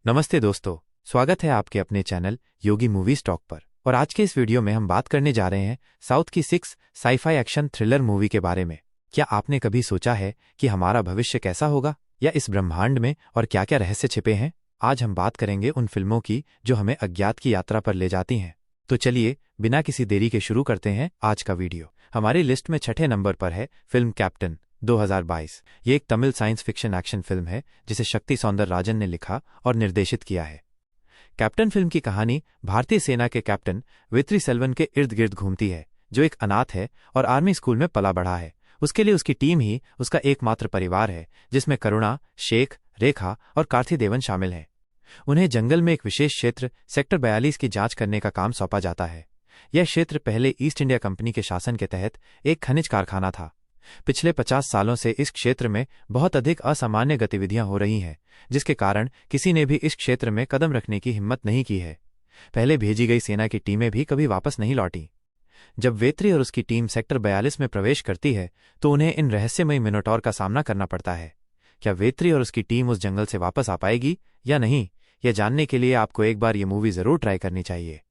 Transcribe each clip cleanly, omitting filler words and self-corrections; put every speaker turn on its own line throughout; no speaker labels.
नमस्ते दोस्तों, स्वागत है आपके अपने चैनल योगी मूवी स्टॉक पर। और आज के इस वीडियो में हम बात करने जा रहे हैं साउथ की 6 साइफाई एक्शन थ्रिलर मूवी के बारे में। क्या आपने कभी सोचा है कि हमारा भविष्य कैसा होगा या इस ब्रह्मांड में और क्या क्या रहस्य छिपे हैं? आज हम बात करेंगे उन फिल्मों की जो हमें अज्ञात की यात्रा पर ले जाती हैं। तो चलिए बिना किसी देरी के शुरू करते हैं आज का वीडियो। हमारी लिस्ट में छठे नंबर पर है फिल्म कैप्टन 2022। ये एक Tamil science fiction action film है जिसे शक्ति सौंदरराजन ने लिखा और निर्देशित किया है। कैप्टन फिल्म की कहानी भारतीय सेना के कैप्टन वेत्री सेल्वन के इर्द गिर्द घूमती है, जो एक अनाथ है और आर्मी स्कूल में पला बढ़ा है। उसके लिए उसकी टीम ही उसका एकमात्र परिवार है, जिसमें करुणा, शेख, रेखा और कार्थिदेवन शामिल हैं। उन्हें जंगल में एक विशेष क्षेत्र सेक्टर 42 की जांच करने का काम सौंपा जाता है। यह क्षेत्र पहले ईस्ट इंडिया कंपनी के शासन के तहत एक खनिज कारखाना था। पिछले 50 सालों से इस क्षेत्र में बहुत अधिक असामान्य गतिविधियां हो रही हैं, जिसके कारण किसी ने भी इस क्षेत्र में कदम रखने की हिम्मत नहीं की है। पहले भेजी गई सेना की टीमें भी कभी वापस नहीं लौटी। जब वेत्री और उसकी टीम सेक्टर 42 में प्रवेश करती है तो उन्हें इन रहस्यमयी मिनोटॉर का सामना करना पड़ता है। क्या वेत्री और उसकी टीम उस जंगल से वापस आ पाएगी या नहीं, यह जानने के लिए आपको एक बार ये मूवी जरूर ट्राई करनी चाहिए।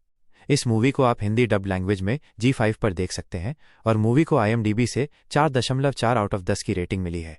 इस मूवी को आप हिंदी डब लैंग्वेज में G5 पर देख सकते हैं और मूवी को IMDb से 4.4 आउट ऑफ 10 की रेटिंग मिली है।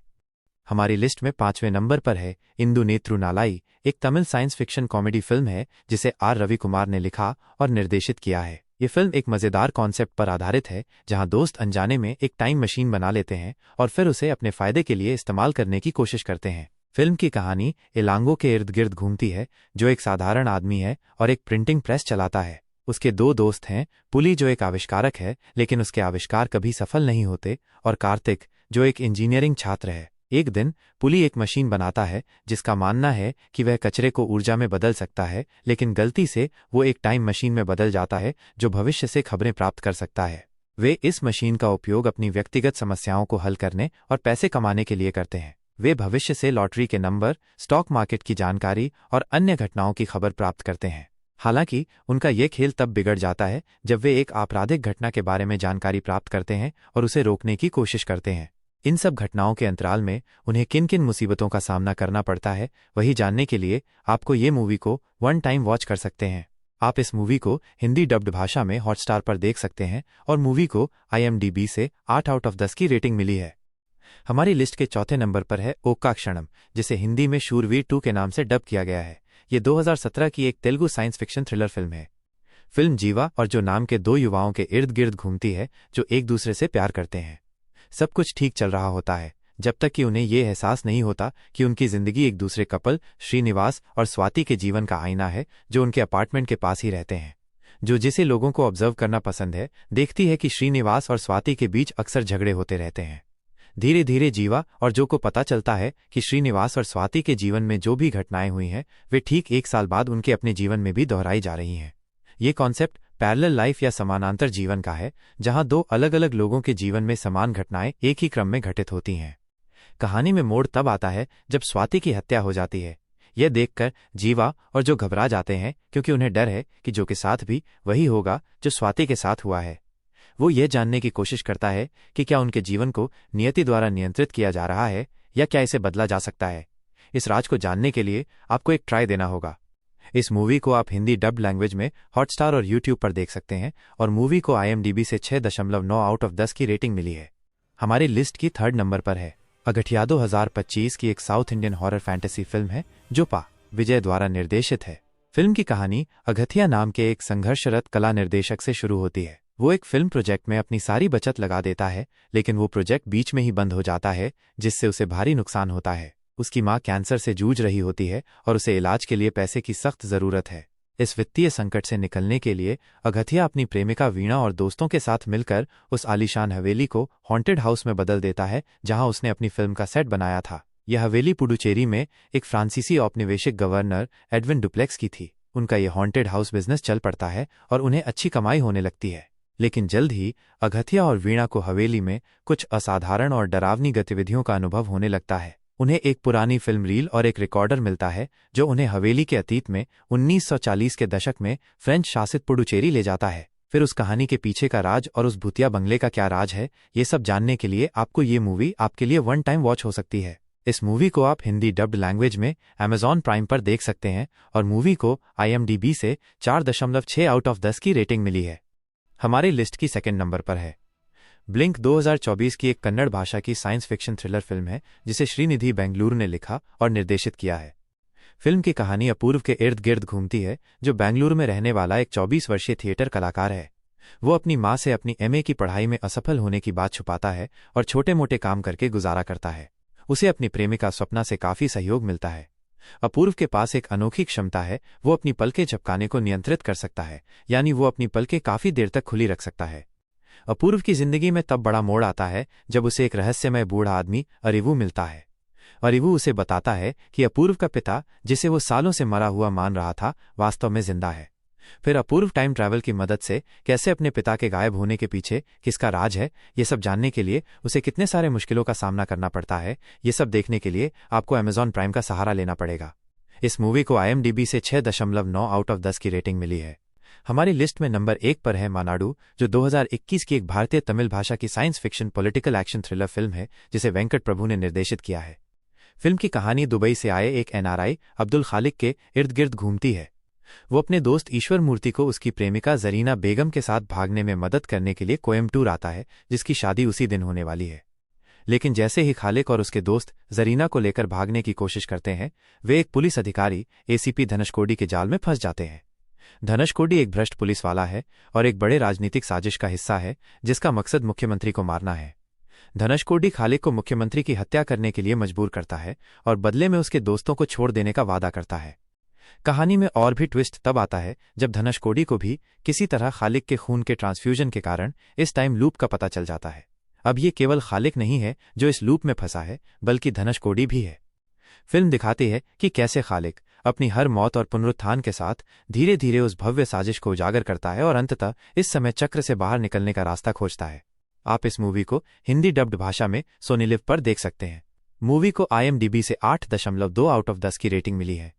हमारी लिस्ट में 5वें नंबर पर है इंदु नेत्रु नालाई। एक Tamil science fiction comedy film है जिसे R रविकुमार ने लिखा और निर्देशित किया है। ये फिल्म एक मजेदार कॉन्सेप्ट पर आधारित है, जहां दोस्त अनजाने में एक टाइम मशीन बना लेते हैं और फिर उसे अपने फायदे के लिए इस्तेमाल करने की कोशिश करते हैं। फिल्म की कहानी इलांगो के इर्द गिर्द घूमती है, जो एक साधारण आदमी है और एक प्रिंटिंग प्रेस चलाता है। उसके दो दोस्त हैं, पुली जो एक आविष्कारक है लेकिन उसके आविष्कार कभी सफल नहीं होते, और कार्तिक जो एक इंजीनियरिंग छात्र है। एक दिन पुली एक मशीन बनाता है जिसका मानना है कि वह कचरे को ऊर्जा में बदल सकता है, लेकिन गलती से वो एक टाइम मशीन में बदल जाता है जो भविष्य से खबरें प्राप्त कर सकता है। वे इस मशीन का उपयोग अपनी व्यक्तिगत समस्याओं को हल करने और पैसे कमाने के लिए करते हैं। वे भविष्य से लॉटरी के नंबर, स्टॉक मार्केट की जानकारी और अन्य घटनाओं की खबर प्राप्त करते हैं। हालांकि उनका यह खेल तब बिगड़ जाता है जब वे एक आपराधिक घटना के बारे में जानकारी प्राप्त करते हैं और उसे रोकने की कोशिश करते हैं। इन सब घटनाओं के अंतराल में उन्हें किन किन मुसीबतों का सामना करना पड़ता है, वही जानने के लिए आपको ये मूवी को वन टाइम वॉच कर सकते हैं। आप इस मूवी को हिंदी डब्ड भाषा में हॉटस्टार पर देख सकते हैं और मूवी को IMDb से 8 आउट ऑफ 10 की रेटिंग मिली है। हमारी लिस्ट के चौथे नंबर पर है ओक्का क्षणम, जिसे हिंदी में शूरवीर 2 के नाम से डब किया गया है। ये 2017 की एक Telugu science fiction thriller film है। फिल्म जीवा और जो नाम के दो युवाओं के इर्द गिर्द घूमती है जो एक दूसरे से प्यार करते हैं। सब कुछ ठीक चल रहा होता है जब तक कि उन्हें यह एहसास नहीं होता कि उनकी जिंदगी एक दूसरे कपल श्रीनिवास और स्वाति के जीवन का आईना है, जो उनके अपार्टमेंट के पास ही रहते हैं। जो जिसे लोगों को ऑब्जर्व करना पसंद है, देखती है कि श्रीनिवास और स्वाति के बीच अक्सर झगड़े होते रहते हैं। धीरे धीरे जीवा और जो को पता चलता है कि श्रीनिवास और स्वाति के जीवन में जो भी घटनाएं हुई हैं वे ठीक 1 साल बाद उनके अपने जीवन में भी दोहराई जा रही हैं। ये कॉन्सेप्ट पैरेलल लाइफ या समानांतर जीवन का है, जहां दो अलग अलग लोगों के जीवन में समान घटनाएं एक ही क्रम में घटित होती हैं। कहानी में मोड़ तब आता है जब स्वाति की हत्या हो जाती है। यह देखकर जीवा और जो घबरा जाते हैं, क्योंकि उन्हें डर है कि जो के साथ भी वही होगा जो स्वाति के साथ हुआ है। वो ये जानने की कोशिश करता है कि क्या उनके जीवन को नियति द्वारा नियंत्रित किया जा रहा है या क्या इसे बदला जा सकता है। इस राज को जानने के लिए आपको एक ट्राई देना होगा। इस मूवी को आप हिंदी डब लैंग्वेज में हॉटस्टार और YouTube पर देख सकते हैं और मूवी को IMDb से 6.9 आउट ऑफ 10 की रेटिंग मिली है। हमारी लिस्ट की 3rd नंबर पर है अगठिया 2025 की एक south Indian horror fantasy film है जो पा. विजय द्वारा निर्देशित है। फिल्म की कहानी अगठिया नाम के एक संघर्षरत कला निर्देशक से शुरू होती है। वो एक फिल्म प्रोजेक्ट में अपनी सारी बचत लगा देता है, लेकिन वो प्रोजेक्ट बीच में ही बंद हो जाता है, जिससे उसे भारी नुकसान होता है। उसकी मां कैंसर से जूझ रही होती है और उसे इलाज के लिए पैसे की सख्त जरूरत है। इस वित्तीय संकट से निकलने के लिए अगठिया अपनी प्रेमिका वीणा और दोस्तों के साथ मिलकर उस आलीशान हवेली को हॉन्टेड हाउस में बदल देता है, जहां उसने अपनी फिल्म का सेट बनाया था। यह हवेली पुडुचेरी में एक फ्रांसीसी औपनिवेशिक गवर्नर एडविन डुप्लेक्स की थी। उनका यह हॉन्टेड हाउस बिजनेस चल पड़ता है और उन्हें अच्छी कमाई होने लगती है। लेकिन जल्द ही अगठिया और वीणा को हवेली में कुछ असाधारण और डरावनी गतिविधियों का अनुभव होने लगता है। उन्हें एक पुरानी फिल्म रील और एक रिकॉर्डर मिलता है जो उन्हें हवेली के अतीत में 1940 के दशक में फ्रेंच शासित पुडुचेरी ले जाता है। फिर उस कहानी के पीछे का राज और उस भूतिया बंगले का क्या राज है, ये सब जानने के लिए आपको ये मूवी आपके लिए वन टाइम वॉच हो सकती है। इस मूवी को आप हिंदी डब्ड लैंग्वेज में Amazon प्राइम पर देख सकते हैं और मूवी को IMDb से 4.6 आउट ऑफ 10 की रेटिंग मिली है। हमारी लिस्ट की सेकंड नंबर पर है ब्लिंक। 2024 की एक कन्नड़ भाषा की साइंस फिक्शन थ्रिलर फिल्म है जिसे श्रीनिधि बेंगलुरु ने लिखा और निर्देशित किया है। फिल्म की कहानी अपूर्व के इर्द गिर्द घूमती है, जो बेंगलुरु में रहने वाला एक 24 वर्षीय थिएटर कलाकार है। वो अपनी मां से अपनी MA की पढ़ाई में असफल होने की बात छुपाता है और छोटे मोटे काम करके गुजारा करता है। उसे अपनी प्रेमिका स्वप्ना से काफी सहयोग मिलता है। अपूर्व के पास एक अनोखी क्षमता है, वो अपनी पलकें झपकाने को नियंत्रित कर सकता है, यानी वो अपनी पलकें काफी देर तक खुली रख सकता है। अपूर्व की जिंदगी में तब बड़ा मोड़ आता है जब उसे एक रहस्यमय बूढ़ा आदमी अरिवू मिलता है। अरिवू उसे बताता है कि अपूर्व का पिता, जिसे वो सालों से मरा हुआ मान रहा था, वास्तव में जिंदा है। फिर अपूर्व टाइम ट्रैवल की मदद से कैसे अपने पिता के गायब होने के पीछे किसका राज है, ये सब जानने के लिए उसे कितने सारे मुश्किलों का सामना करना पड़ता है, ये सब देखने के लिए आपको Amazon प्राइम का सहारा लेना पड़ेगा। इस मूवी को IMDb से 6.9 आउट ऑफ 10 की रेटिंग मिली है। हमारी लिस्ट में नंबर 1 पर है मानाडू, जो 2021 की एक भारतीय तमिल भाषा की science fiction political action thriller film है जिसे वेंकट प्रभु ने निर्देशित किया है। फिल्म की कहानी दुबई से आए एक NRI अब्दुल खालिक के इर्द गिर्द घूमती है। वो अपने दोस्त ईश्वर मूर्ति को उसकी प्रेमिका जरीना बेगम के साथ भागने में मदद करने के लिए कोयम्बटूर आता है, जिसकी शादी उसी दिन होने वाली है। लेकिन जैसे ही खालिक और उसके दोस्त जरीना को लेकर भागने की कोशिश करते हैं, वे एक पुलिस अधिकारी ACP धनुषकोडी के जाल में फंस जाते हैं। धनुषकोडी एक भ्रष्ट पुलिस वाला है और एक बड़े राजनीतिक साजिश का हिस्सा है जिसका मकसद मुख्यमंत्री को मारना है। धनुषकोडी खालिक को मुख्यमंत्री की हत्या करने के लिए मजबूर करता है और बदले में उसके दोस्तों को छोड़ देने का वादा करता है। कहानी में और भी ट्विस्ट तब आता है जब धनुषकोडी को भी किसी तरह खालिक के खून के ट्रांसफ्यूजन के कारण इस टाइम लूप का पता चल जाता है। अब ये केवल खालिक नहीं है जो इस लूप में फंसा है, बल्कि धनुषकोडी भी है। फिल्म दिखाती है कि कैसे खालिक अपनी हर मौत और पुनरुत्थान के साथ धीरे धीरे उस भव्य साजिश को उजागर करता है और अंततः इस समय चक्र से बाहर निकलने का रास्ता खोजता है। आप इस मूवी को हिंदी डब्ड भाषा में सोनी लिव पर देख सकते हैं। मूवी को IMDb से 8.2 आउट ऑफ 10 की रेटिंग मिली है।